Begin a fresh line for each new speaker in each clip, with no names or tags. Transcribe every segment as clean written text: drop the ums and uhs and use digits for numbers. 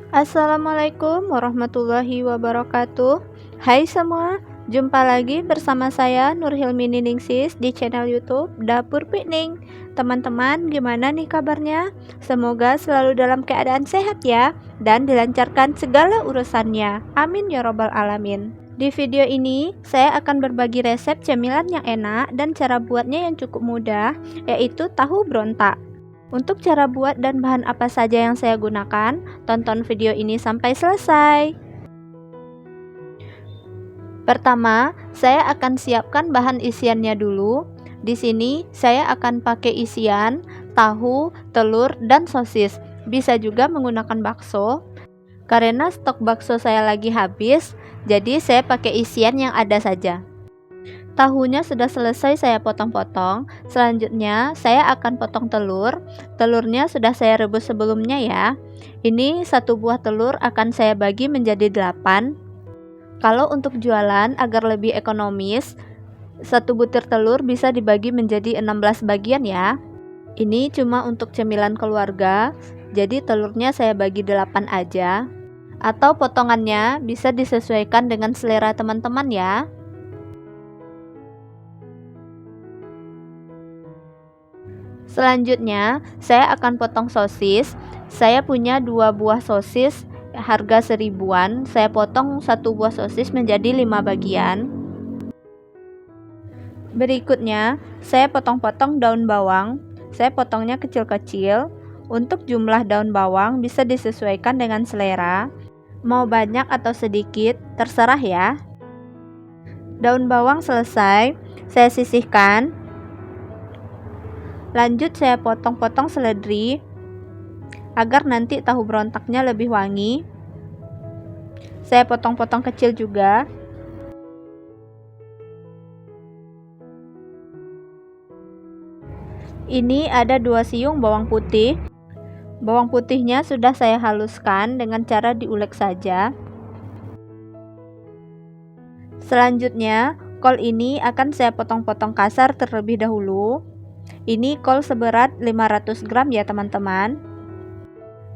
Assalamualaikum warahmatullahi wabarakatuh. Hai semua, jumpa lagi bersama saya Nur Hilmi Ningsih di channel YouTube Dapur Piknik. Teman-teman, gimana nih kabarnya? Semoga selalu dalam keadaan sehat ya, dan dilancarkan segala urusannya. Amin ya robbal alamin. Di video ini, saya akan berbagi resep cemilan yang enak dan cara buatnya yang cukup mudah, yaitu tahu berontak. Untuk cara buat dan bahan apa saja yang saya gunakan, tonton video ini sampai selesai. Pertama, saya akan siapkan bahan isiannya dulu. Di sini saya akan pakai isian tahu, telur, dan sosis. Bisa juga menggunakan bakso. Karena stok bakso saya lagi habis, jadi saya pakai isian yang ada saja. Tahunya sudah selesai saya potong-potong. Selanjutnya saya akan potong telur. Telurnya sudah saya rebus sebelumnya ya. Ini satu buah telur akan saya bagi menjadi 8. Kalau untuk jualan agar lebih ekonomis, satu butir telur bisa dibagi menjadi 16 bagian ya. Ini cuma untuk cemilan keluarga, jadi telurnya saya bagi 8 aja. Atau potongannya bisa disesuaikan dengan selera teman-teman ya. Selanjutnya, saya akan potong sosis. Saya punya 2 buah sosis harga 1000-an. Saya potong satu buah sosis menjadi 5 bagian. Berikutnya, saya potong-potong daun bawang. Saya potongnya kecil-kecil. Untuk jumlah daun bawang bisa disesuaikan dengan selera. Mau banyak atau sedikit, terserah ya. Daun bawang selesai, saya sisihkan. Lanjut saya potong-potong seledri agar nanti tahu berontaknya lebih wangi. Saya potong-potong kecil juga. Ini ada 2 siung bawang putih. Bawang putihnya sudah saya haluskan dengan cara diulek saja. Selanjutnya, kol ini akan saya potong-potong kasar terlebih dahulu. Ini kol seberat 500 gram ya teman-teman.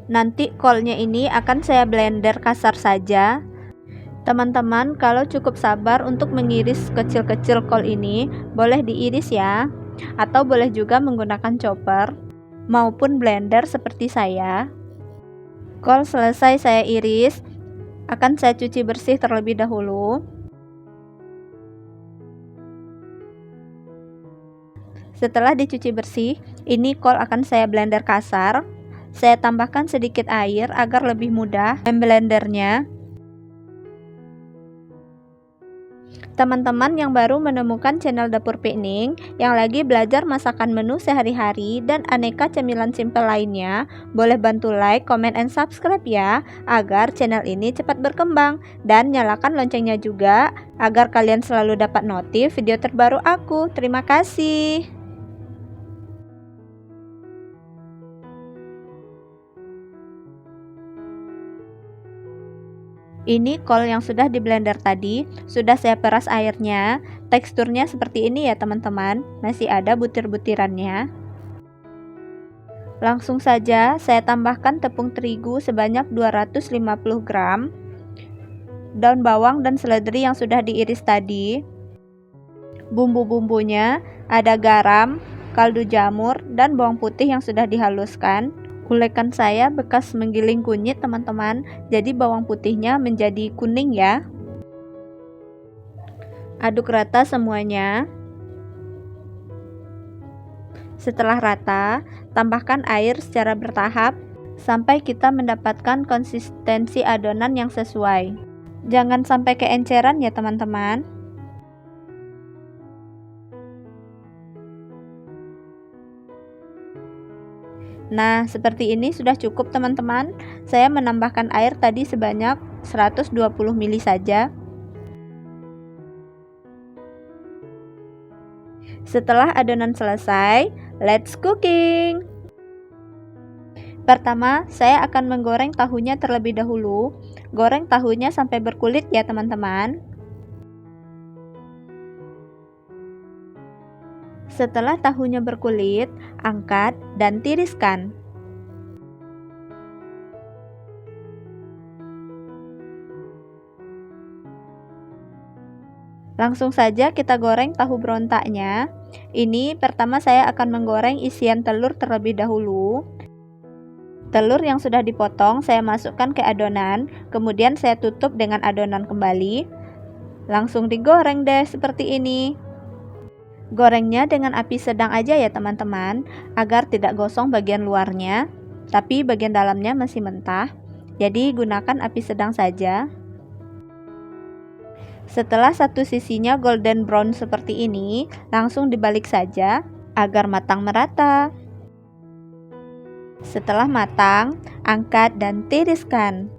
Nanti kolnya ini akan saya blender kasar saja. Teman-teman, kalau cukup sabar untuk mengiris kecil-kecil kol ini, boleh diiris ya. Atau boleh juga menggunakan chopper maupun blender seperti saya. Kol selesai saya iris, akan saya cuci bersih terlebih dahulu. Setelah dicuci bersih, ini kol akan saya blender kasar. Saya tambahkan sedikit air agar lebih mudah memblendernya. Teman-teman yang baru menemukan channel Dapur Piknik, yang lagi belajar masakan menu sehari-hari dan aneka cemilan simple lainnya, boleh bantu like, comment, and subscribe ya, agar channel ini cepat berkembang. Dan nyalakan loncengnya juga, agar kalian selalu dapat notif video terbaru aku. Terima kasih. Ini kol yang sudah di blender tadi, sudah saya peras airnya. Teksturnya seperti ini ya teman-teman, masih ada butir-butirannya. Langsung saja saya tambahkan tepung terigu sebanyak 250 gram, daun bawang dan seledri yang sudah diiris tadi. Bumbu-bumbunya ada garam, kaldu jamur, dan bawang putih yang sudah dihaluskan. Ulekan saya bekas menggiling kunyit teman-teman, jadi bawang putihnya menjadi kuning ya. Aduk rata semuanya. Setelah rata, tambahkan air secara bertahap sampai kita mendapatkan konsistensi adonan yang sesuai. Jangan sampai keenceran ya teman-teman. Nah, seperti ini sudah cukup teman-teman. Saya menambahkan air tadi sebanyak 120 ml saja. Setelah adonan selesai, let's cooking. Pertama, saya akan menggoreng tahunya terlebih dahulu. Goreng tahunya sampai berkulit ya teman-teman. Setelah tahunya berkulit, angkat dan tiriskan. Langsung saja kita goreng tahu berontaknya. Ini pertama saya akan menggoreng isian telur terlebih dahulu. Telur yang sudah dipotong saya masukkan ke adonan, kemudian saya tutup dengan adonan kembali. Langsung digoreng deh seperti ini. Gorengnya dengan api sedang aja ya teman-teman, agar tidak gosong bagian luarnya, tapi bagian dalamnya masih mentah. Jadi gunakan api sedang saja. Setelah satu sisinya golden brown seperti ini, langsung dibalik saja agar matang merata. Setelah matang, angkat dan tiriskan.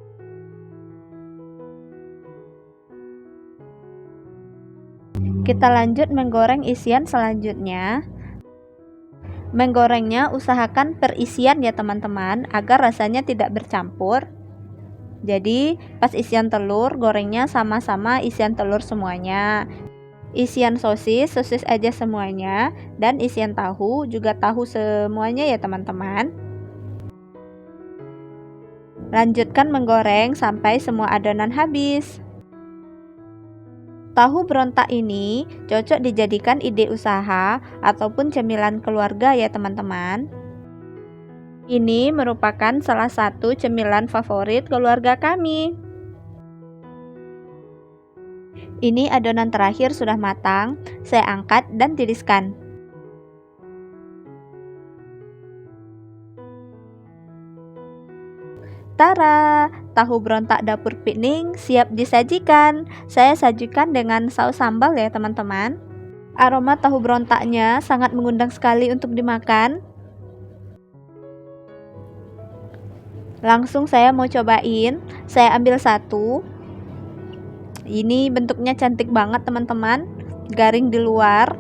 Kita lanjut menggoreng isian selanjutnya. Menggorengnya usahakan per isian ya teman-teman, agar rasanya tidak bercampur. Jadi pas isian telur, gorengnya sama-sama isian telur semuanya. Isian sosis aja semuanya. Dan isian tahu juga tahu semuanya ya teman-teman. Lanjutkan menggoreng sampai semua adonan habis. Tahu berontak ini cocok dijadikan ide usaha ataupun cemilan keluarga ya teman-teman. Ini merupakan salah satu cemilan favorit keluarga kami. Ini adonan terakhir sudah matang, saya angkat dan tiriskan. Tara, tahu berontak dapur piknik siap disajikan. Saya sajikan dengan saus sambal ya teman-teman. Aroma tahu berontaknya sangat mengundang sekali untuk dimakan. Langsung saya mau cobain. Saya ambil satu. Ini bentuknya cantik banget teman-teman, garing di luar.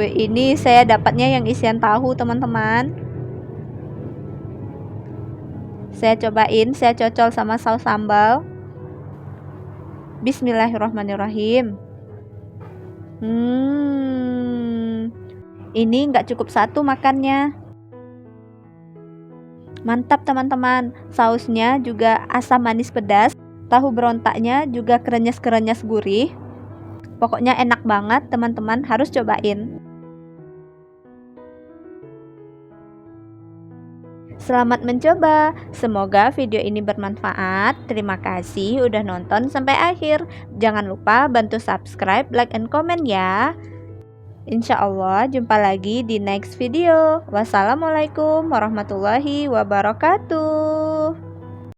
Ini saya dapatnya yang isian tahu teman-teman. Saya cobain, saya cocol sama saus sambal. Bismillahirrahmanirrahim. Ini nggak cukup satu makannya. Mantap teman-teman, sausnya juga asam manis pedas, tahu berontaknya juga krenyes-krenyes gurih. Pokoknya enak banget teman-teman, harus cobain. Selamat mencoba, semoga video ini bermanfaat. Terima kasih udah nonton sampai akhir. Jangan lupa bantu subscribe, like, and comment ya. Insya Allah jumpa lagi di next video. Wassalamualaikum warahmatullahi wabarakatuh.